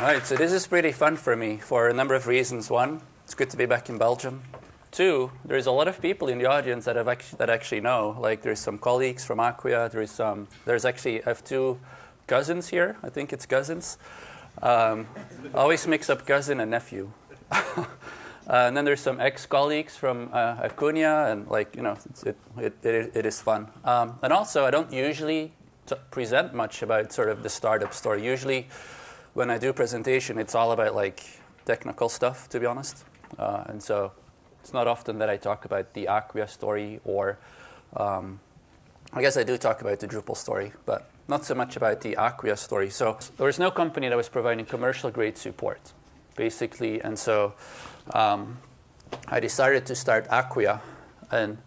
right, so this is pretty fun for me for a number of reasons. One, it's good to be back in Belgium. Two, there's a lot of people in the audience that actually know. Like there's some colleagues from Aquia. There's actually I have two cousins here. I think it's cousins. I always mix up cousin and nephew. And then there's some ex-colleagues from Aquia, and it is fun. And also, I don't usually present much about sort of the startup story. Usually, when I do presentation, it's all about like technical stuff, to be honest. And so it's not often that I talk about the Aquia story, or I guess I do talk about the Drupal story, but not so much about the Aquia story. So there was no company that was providing commercial-grade support, basically, and so I decided to start Aquia, and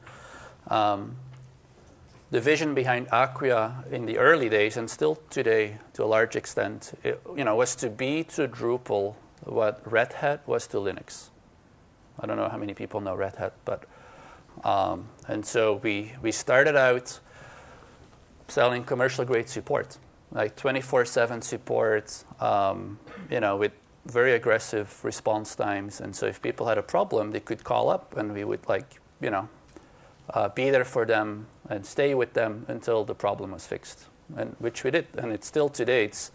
the vision behind Aquia in the early days, and still today to a large extent, was to be to Drupal what Red Hat was to Linux. I don't know how many people know Red Hat, but and so we started out selling commercial-grade support, like 24/7 support, with very aggressive response times. And so if people had a problem, they could call up, and we would be there for them and stay with them until the problem was fixed, and which we did. And it's still today, it's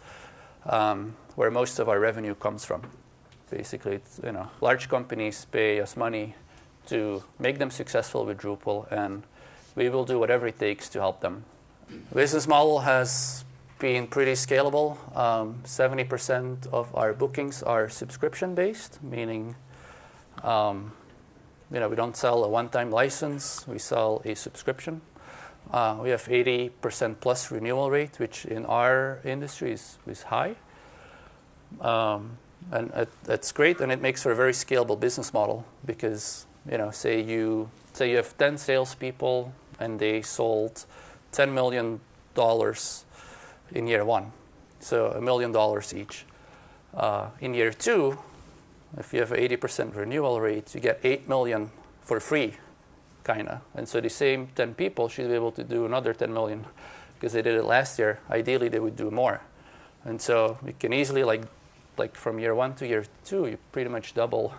where most of our revenue comes from. Basically, it's, large companies pay us money to make them successful with Drupal, and we will do whatever it takes to help them. The business model has been pretty scalable. 70% of our bookings are subscription-based, meaning we don't sell a one-time license. We sell a subscription. We have 80% plus renewal rate, which in our industry is high. And that's great, and it makes for a very scalable business model because, say you have 10 salespeople and they sold $10 million in year one, so $1 million each. In year two, if you have an 80% renewal rate, you get $8 million for free, kind of. And so the same 10 people should be able to do another $10 million because they did it last year. Ideally, they would do more. And so we can easily, like from year one to year two, you pretty much double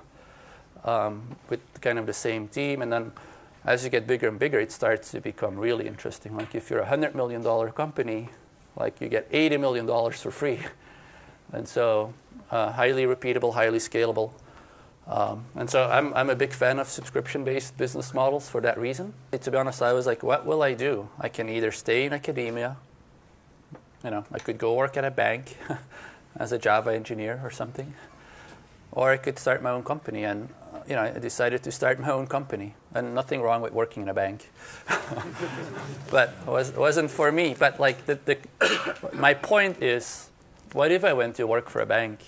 with kind of the same team. And then as you get bigger and bigger, it starts to become really interesting. Like if you're a $100 million company, like you get $80 million for free. And so highly repeatable, highly scalable. And so I'm a big fan of subscription-based business models for that reason. To be honest, I was like, what will I do? I can either stay in academia, I could go work at a bank as a Java engineer or something, or I could start my own company. And I decided to start my own company, and nothing wrong with working in a bank, but it wasn't for me. But like my point is, what if I went to work for a bank,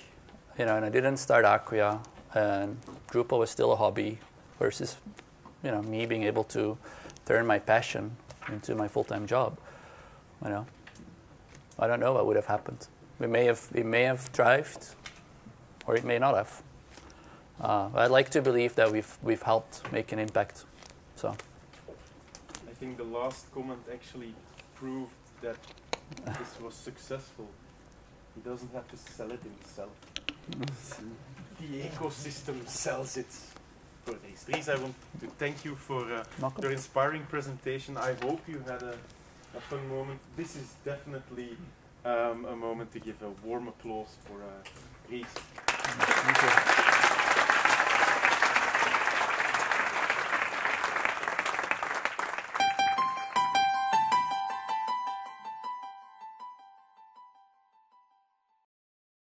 and I didn't start Aquia, and Drupal was still a hobby, versus me being able to turn my passion into my full-time job. I don't know what would have happened. It may have thrived, or it may not have. I'd like to believe that we've helped make an impact. So I think the last comment actually proved that this was successful. He doesn't have to sell it himself. The ecosystem sells it for this. Dries, I want to thank you for your inspiring presentation. I hope you had a fun moment. This is definitely a moment to give a warm applause for Dries. Thank you.